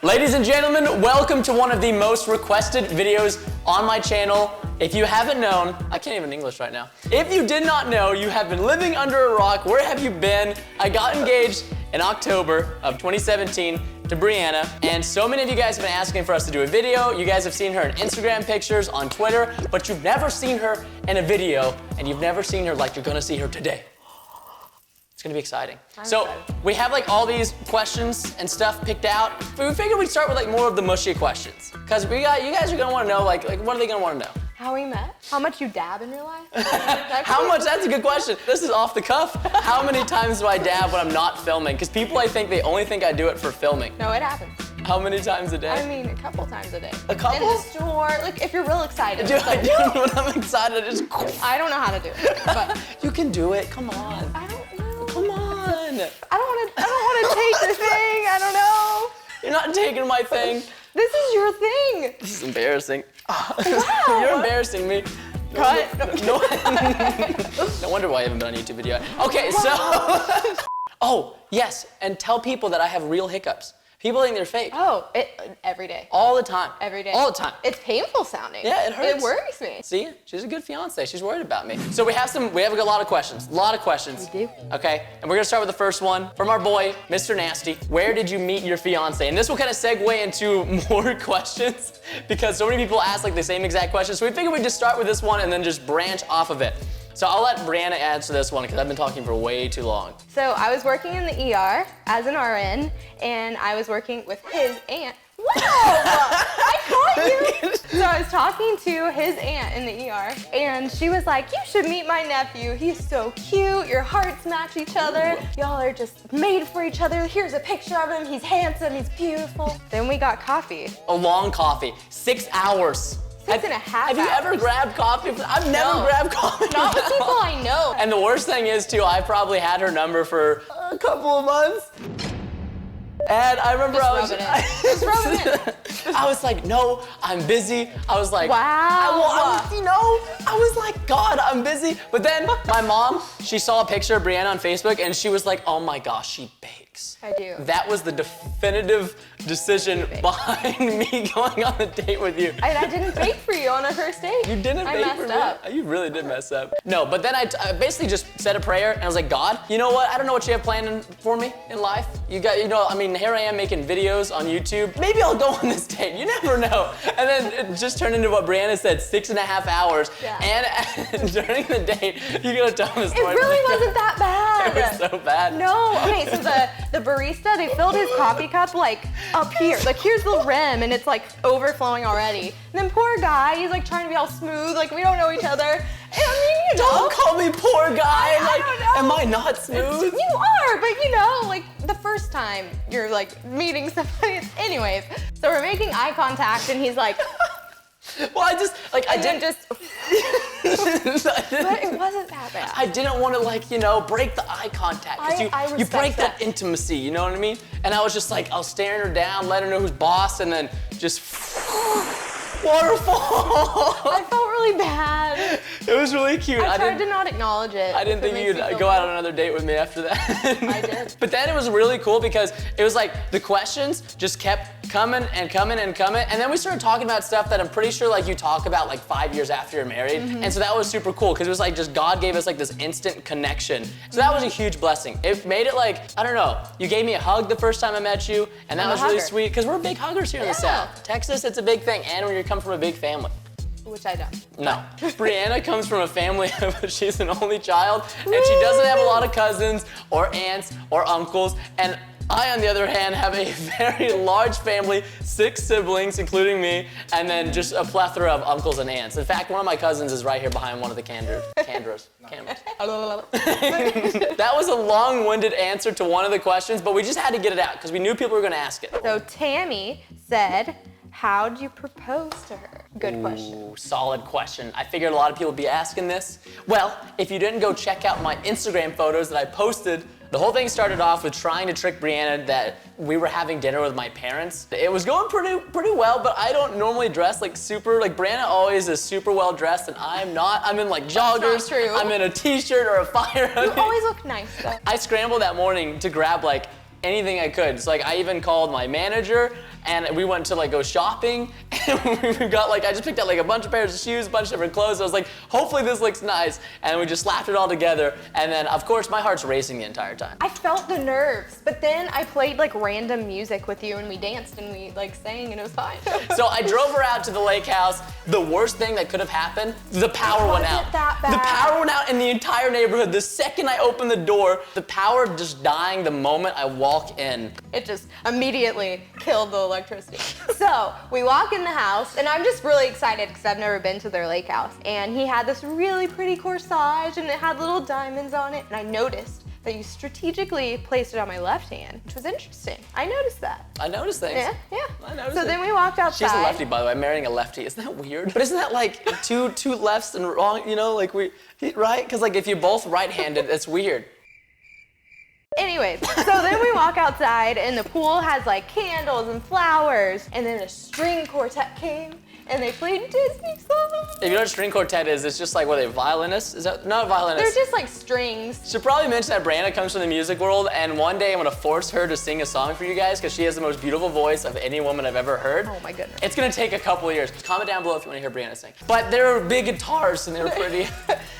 Ladies and gentlemen, welcome to one of the most requested videos on my channel. If you haven't known, I can't even English right now. If you did not know, you have been living under a rock. Where have you been? I got engaged in October of 2017 to Brianna, and so many of you guys have been asking for us to do a video. You guys have seen her in Instagram pictures, on Twitter, but you've never seen her in a video, and you've never seen her like you're gonna see her today. It's gonna be exciting. So we have like all these questions and stuff picked out, but we figured we'd start with like more of the mushy questions. Cause you guys are gonna wanna know like what are they gonna wanna know? How we met? How much you dab in real life? How much? That's a good question. This is off the cuff. How many times do I dab when I'm not filming? Because people, I think, they only think I do it for filming. No, it happens. How many times a day? I mean, a couple times a day. A couple? In the store, like if you're real excited. Dude, I do when I'm excited. I don't know how to do it, but you can do it. Come on. I don't know. Come on. I don't want to take your thing. I don't know. You're not taking my thing. This is your thing. This is embarrassing. Wow. You're embarrassing me. Cut. No wonder why I haven't been on a YouTube video. Okay, so. Oh, yes, and tell people that I have real hiccups. People think they're fake. Oh, every day. All the time. Every day. All the time. It's painful sounding. Yeah, it hurts. It worries me. See, she's a good fiance. She's worried about me. So we have a lot of questions. A lot of questions. We do. Okay, and we're gonna start with the first one from our boy, Mr. Nasty. Where did you meet your fiance? And this will kind of segue into more questions because so many people ask like the same exact question. So we figured we'd just start with this one and then just branch off of it. So I'll let Brianna answer this one because I've been talking for way too long. So I was working in the ER as an RN, and I was working with his aunt. Wow! I caught you! So I was talking to his aunt in the ER, and she was like, you should meet my nephew. He's so cute. Your hearts match each other. Y'all are just made for each other. Here's a picture of him. He's handsome. He's beautiful. Then we got coffee. A long coffee. 6 hours. 6.5 Have you ever grabbed coffee? I've never grabbed coffee. Not with people I know. And the worst thing is too, I probably had her number for a couple of months. And I remember Just rub it in. I was like, no, I'm busy. I was like, wow. I was like, God, I'm busy. But then my mom, she saw a picture of Brianna on Facebook and she was like, oh my gosh, she bakes. I do. That was the definitive decision behind me going on the date with you. I didn't bake for you on our first date. You didn't bake for me? I messed up. You really did mess up. No, but then I basically just said a prayer and I was like, God, you know what? I don't know what you have planned for me in life. Here I am making videos on YouTube. Maybe I'll go on this date. You never know. And then it just turned into what Brianna said, 6.5 hours. Yeah. And during the date, you're gonna tell me the story. It really wasn't that bad. It was so bad. No, okay, so the barista, they filled his coffee cup like up here. Like here's the rim and it's like overflowing already. And then poor guy, he's like trying to be all smooth, like we don't know each other. And I mean, you know. Don't call me poor guy. I don't know. Am I not smooth? You are, but you know, like the first time you're like meeting somebody. Anyways, so we're making eye contact and he's like, well, I didn't just. But it wasn't that bad. I didn't want to break the eye contact. I You break respect that intimacy, you know what I mean? And I was just like, I was staring her down, letting her know who's boss, and then just waterfall. I felt really bad. It was really cute. I tried to not acknowledge it. I didn't think you'd go out on another date with me after that. I did. But then it was really cool because it was like the questions just kept coming and coming and coming. And then we started talking about stuff that I'm pretty sure like you talk about like 5 years after you're married. And so that was super cool because it was like just God gave us like this instant connection. So that was a huge blessing. It made it like, I don't know, you gave me a hug the first time I met you and that was really sweet because we're big huggers here in the South. Texas, it's a big thing. And when you come from a big family. Which I don't. No. Brianna comes from a family, she's an only child, and she doesn't have a lot of cousins or aunts or uncles. And I, on the other hand, have a very large family, 6 siblings, including me, and then just a plethora of uncles and aunts. In fact, one of my cousins is right here behind one of the cameras. That was a long-winded answer to one of the questions, but we just had to get it out because we knew people were gonna ask it. So Tammy said, how'd you propose to her? Good question. Solid question. I figured a lot of people would be asking this. Well, if you didn't go check out my Instagram photos that I posted, the whole thing started off with trying to trick Brianna that we were having dinner with my parents. It was going pretty well, but I don't normally dress like Brianna always is super well dressed and I'm not. I'm in like joggers. That's not true. I'm in a t-shirt or a fire hoodie. You always look nice though. I scrambled that morning to grab like anything I could. So like I even called my manager and we went to like go shopping, and we got like, I just picked out like a bunch of pairs of shoes, a bunch of different clothes. I was like, hopefully this looks nice, and we just slapped it all together, and then of course my heart's racing the entire time. I felt the nerves, but then I played like random music with you and we danced and we like sang and it was fine. So I drove her out to the lake house. The worst thing that could have happened, the power went out. That bad. The power went out in the entire neighborhood. The second I opened the door, the power just dying the moment I walk in. It just immediately killed the electricity. So we walk in the house and I'm just really excited because I've never been to their lake house. And he had this really pretty corsage and it had little diamonds on it. And I noticed that you strategically placed it on my left hand, which was interesting. I noticed that. I noticed things. Yeah. I noticed So it. then we walked outside. She's a lefty, by the way. I'm marrying a lefty. Isn't that weird? But isn't that like two lefts and wrong, you know, like right? Because like if you're both right-handed, it's weird. Anyways, so then we walk outside and the pool has like candles and flowers, and then a string quartet came and they played Disney songs. If you know what a string quartet is, it's just like, what are they, violinists? Is that, not violinists. They're just like strings. Should probably mention that Brianna comes from the music world, and one day I'm gonna force her to sing a song for you guys because she has the most beautiful voice of any woman I've ever heard. Oh my goodness. It's gonna take a couple of years. Comment down below if you wanna hear Brianna sing. But they were big guitars and they were pretty.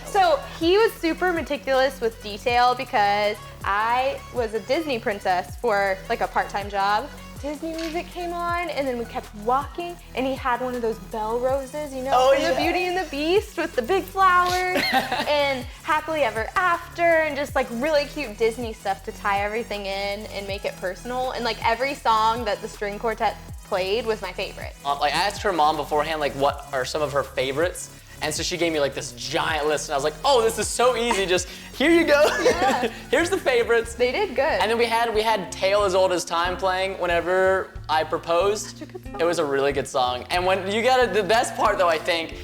So he was super meticulous with detail because I was a Disney princess for like a part-time job. Disney music came on and then we kept walking and he had one of those bell roses, you know, from the Beauty and the Beast with the big flowers and Happily Ever After and just like really cute Disney stuff to tie everything in and make it personal. And like every song that the string quartet played was my favorite. Like I asked her mom beforehand, like what are some of her favorites? And so she gave me like this giant list and I was like, oh, this is so easy, just here you go. Yeah. Here's the favorites. They did good. And then we had Tale as Old as Time playing whenever I proposed. Such a good song. It was a really good song. And when the best part though, I think,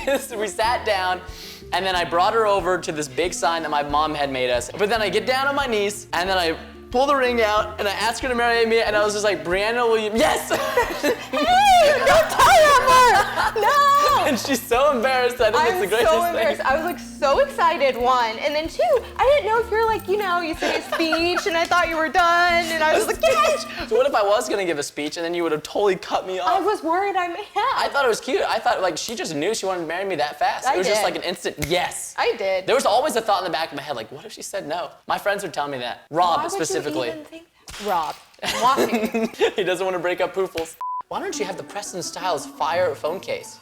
is we sat down and then I brought her over to this big sign that my mom had made us. But then I get down on my knees and then I pull the ring out and I ask her to marry me and I was just like, Brianna, will you? Yes! Hey, don't tie that part! No! And she's so embarrassed. I think it's the greatest I'm so embarrassed. thing. I was like so excited, one. And then two, I didn't know if you're like, you know, you say a speech and I thought you were done. And I was like, yes! So what if I was gonna give a speech and then you would have totally cut me off? I was worried I may have. I thought it was cute. I thought like she just knew she wanted to marry me that fast. It was just did. like an instant yes. I did. There was always a thought in the back of my head, like, what if she said no? My friends would tell me that. Rob Why would specifically. you even think that? Rob, I'm watching. He doesn't want to break up poofles. Why don't you have the Preston Styles Fire phone case?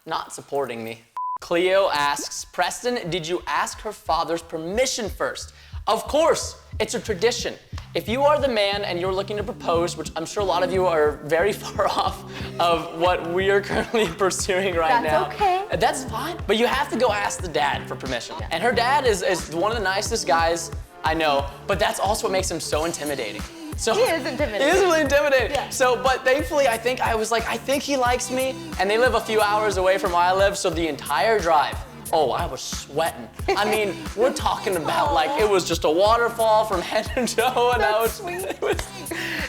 Not supporting me. Cleo asks, Preston, did you ask her father's permission first? Of course, it's a tradition. If you are the man and you're looking to propose, which I'm sure a lot of you are very far off of what we are currently pursuing right now. That's okay. That's fine, but you have to go ask the dad for permission. And her dad is one of the nicest guys I know, but that's also what makes him so intimidating. So He is intimidating. He is really intimidating. Yeah. So, but thankfully, I think he likes me, and they live a few hours away from where I live, so the entire drive, oh, I was sweating. I mean, we're talking about like, it was just a waterfall from head to toe, and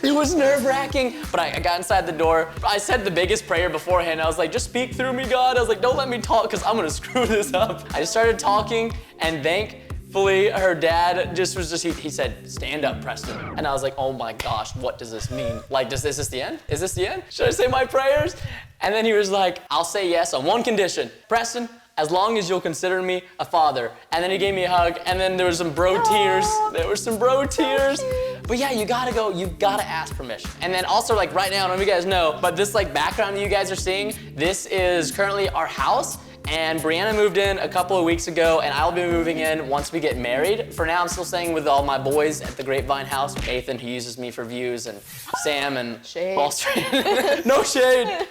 it was nerve-wracking, but I got inside the door. I said the biggest prayer beforehand. I was like, just speak through me, God. I was like, don't let me talk, because I'm gonna screw this up. I just started talking, and thankfully, her dad he said, stand up, Preston. And I was like, oh my gosh, what does this mean? Like, is this the end? Is this the end? Should I say my prayers? And then he was like, I'll say yes on one condition. Preston, as long as you'll consider me a father. And then he gave me a hug, and then there was some bro tears. There were some bro tears. But yeah, you gotta ask permission. And then also like right now, I don't know if you guys know, but this like background that you guys are seeing, this is currently our house. And Brianna moved in a couple of weeks ago, and I'll be moving in once we get married. For now, I'm still staying with all my boys at the Grapevine house. Nathan, who uses me for views, and Sam and Shade. Wall Street. No shade.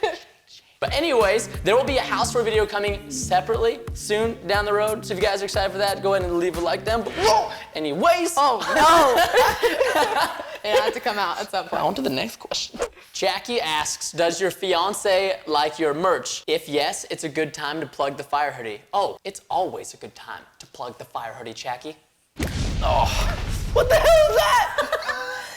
But anyways, there will be a house tour video coming separately soon down the road. So if you guys are excited for that, go ahead and leave a like down below. Anyways. Oh no. It had to come out at some point. On to the next question. Jackie asks, does your fiance like your merch? If yes, it's a good time to plug the fire hoodie. Oh, it's always a good time to plug the fire hoodie, Jackie. Oh, what the hell is that?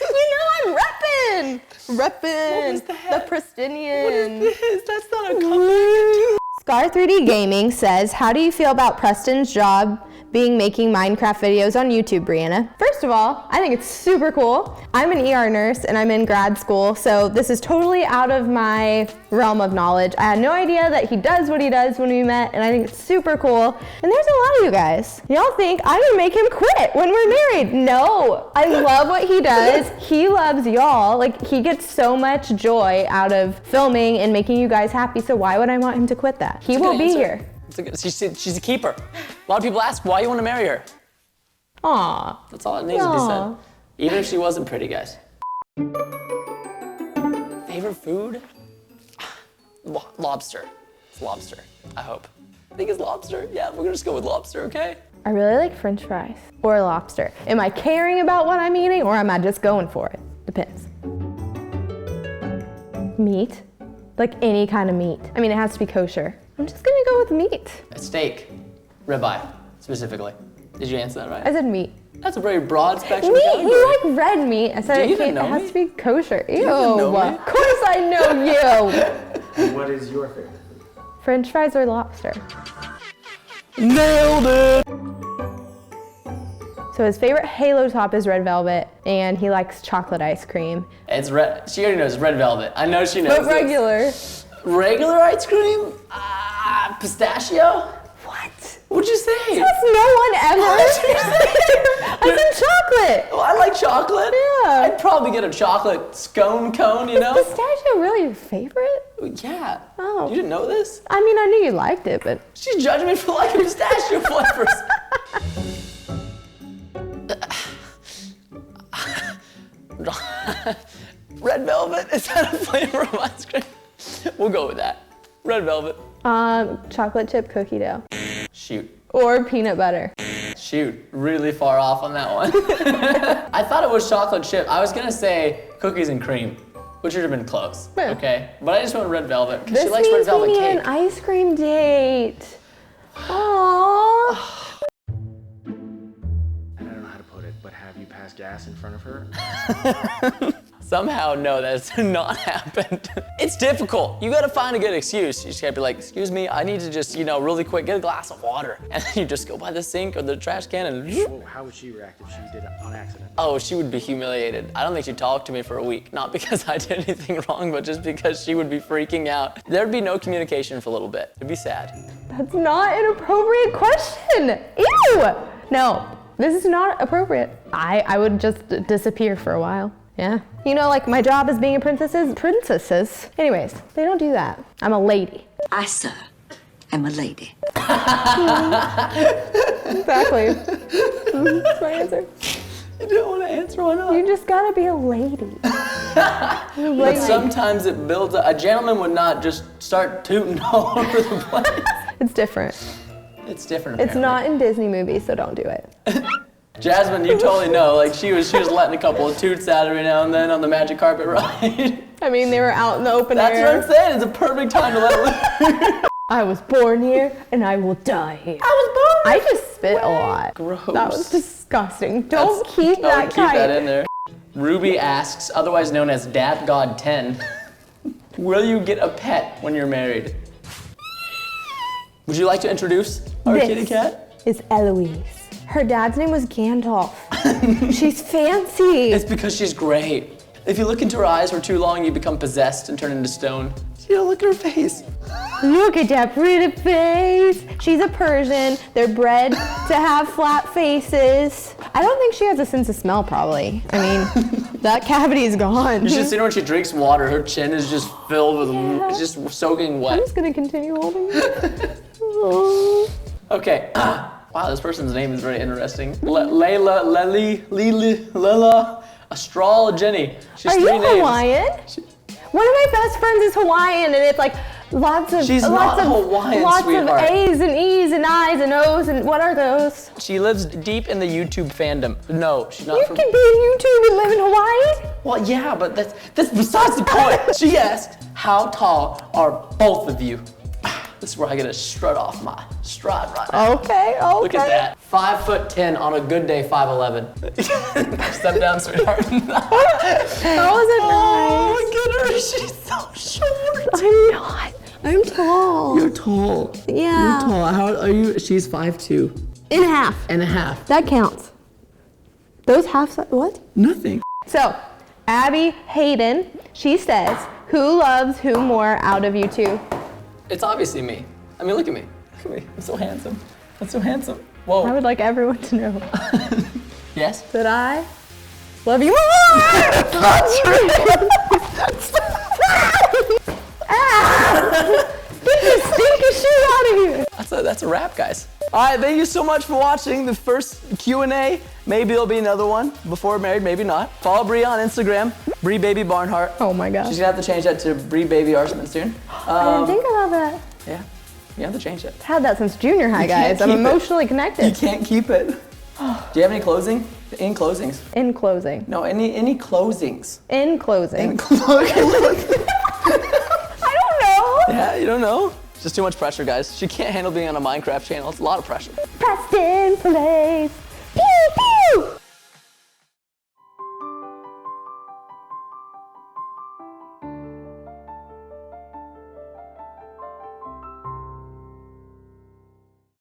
You know I'm reppin'. What was that? The Prestonian. What is this? That's not a comeback. Scar3D Gaming says, how do you feel about Preston's job making Minecraft videos on YouTube, Brianna. First of all, I think it's super cool. I'm an ER nurse and I'm in grad school, so this is totally out of my realm of knowledge. I had no idea that he does what he does when we met, and I think it's super cool. And there's a lot of you guys. Y'all think I'm gonna make him quit when we're married. No, I love what he does. He loves y'all. Like, he gets so much joy out of filming and making you guys happy, so why would I want him to quit that? He will be here. She's a keeper. A lot of people ask why you want to marry her. Aw. That's all it needs to be said. Even if she wasn't pretty, guys. Favorite food? Lobster. It's lobster, I hope. I think it's lobster. Yeah, we're gonna just go with lobster, okay? I really like French fries or lobster. Am I caring about what I'm eating, or am I just going for it? Depends. Meat, like any kind of meat. I mean, it has to be kosher. I'm just gonna go with meat. A steak, ribeye, specifically. Did you answer that right? I said meat. That's a very broad spectrum Meat, category. you like red meat. I said it has to be kosher. Ew, of course I know you. What is your favorite food? French fries or lobster? Nailed it! So his favorite Halo top is red velvet, and he likes chocolate ice cream. It's red, she already knows red velvet. I know she knows But regular. This. Regular ice cream? Pistachio? What? What'd you say? That's no one ever. I said chocolate. Oh, I like chocolate. Yeah. I'd probably get a chocolate scone cone, you know? Is pistachio really your favorite? Yeah. Oh. You didn't know this? I mean, I knew you liked it, but. She's judging me for liking pistachio flavors. Red velvet, is that a flavor of ice cream? We'll go with that. Red velvet. Chocolate chip cookie dough. Shoot. Or peanut butter. Shoot, really far off on that one. I thought it was chocolate chip. I was gonna say cookies and cream, which would have been close, okay? But I just went red velvet, because she likes red velvet This means we cake. need an ice cream date. Aww. I don't know how to put it, but have you passed gas in front of her? Somehow, no, that's not happened. It's difficult. You gotta find a good excuse. You just gotta be like, excuse me, I need to just, really quick, get a glass of water. And then you just go by the sink or the trash can and Well, how would she react if she did it on accident? oh, she would be humiliated. I don't think she'd talk to me for a week. Not because I did anything wrong, but just because she would be freaking out. There'd be no communication for a little bit. It'd be sad. That's not an appropriate question. Ew. No, this is not appropriate. I would just disappear for a while. Yeah. Like my job as being a princesses. Anyways, they don't do that. I'm a lady. I, sir, am a lady. Exactly. That's my answer. You don't want to answer, why not? You just gotta be a lady. But sometimes it builds up. A gentleman would not just start tooting all over the place. It's different. It's different, It's apparently. not in Disney movies, so don't do it. Jasmine, you totally know. Like she was letting a couple of toots out every now and then on the magic carpet ride. I mean, they were out in the open That's air. what I'm saying. It's a perfect time to let it loose. I was born here and I will die here. I was born. I just spit a lot. Gross. That was disgusting. Don't keep that keep that in there. Ruby asks, otherwise known as Dad God 10, will you get a pet when you're married? Would you like to introduce our kitty cat? Is Eloise. Her dad's name was Gandalf. She's fancy. It's because she's great. If you look into her eyes for too long, you become possessed and turn into stone. Look at her face. Look at that pretty face. She's a Persian. They're bred to have flat faces. I don't think she has a sense of smell, probably. I mean, that cavity's gone. You should see her when she drinks water. Her chin is just filled with, it's just soaking I'm wet. just gonna continue holding it. Okay. Wow, this person's name is very interesting. Layla, Lila, Astral, Jenny. She's Are three you names. Hawaiian? One of my best friends is Hawaiian, and it's like lots of She's lots not of Hawaiian, lots sweetheart. of A's and E's and I's and O's and what are those? She lives deep in the YouTube fandom. No, she's not You from. can be in YouTube and live in Hawaii. Well, yeah, but that's besides the point. She asked, how tall are both of you? This is where I get to strut off my stride right now. Okay. Look at that. 5'10" on a good day, 5'11". Step down, sweetheart. That was a Oh, nice. look at her. She's so short. I'm not. I'm tall. You're tall. Yeah. You're tall. How old are you? She's 5'2". In half. and a half. That counts. Those half, what? Nothing. So, Abby Hayden, she says, who loves who more out of you two? It's obviously me. I mean, look at me. Look at me. I'm so handsome. I'm so handsome. Whoa. I would like everyone to know Yes? that I love you more! That's true. Get the stinky shit out of here! That's a wrap, guys. All right, thank you so much for watching the first Q&A. Maybe there'll be another one before married, maybe not. Follow Bree on Instagram, Bree Baby Barnhart. Oh my gosh. She's gonna have to change that to Bree Baby Arsman soon. I didn't think about that. Yeah, you have to change it. I've had that since junior high, guys. I'm keep it. emotionally You connected. can't keep it. Do you have any closing? In closings. In closing. No, any closings. In closing. In closing. I don't know. Yeah, you don't know? It's just too much pressure, guys. She can't handle being on a Minecraft channel. It's a lot of pressure. PrestonPlayz.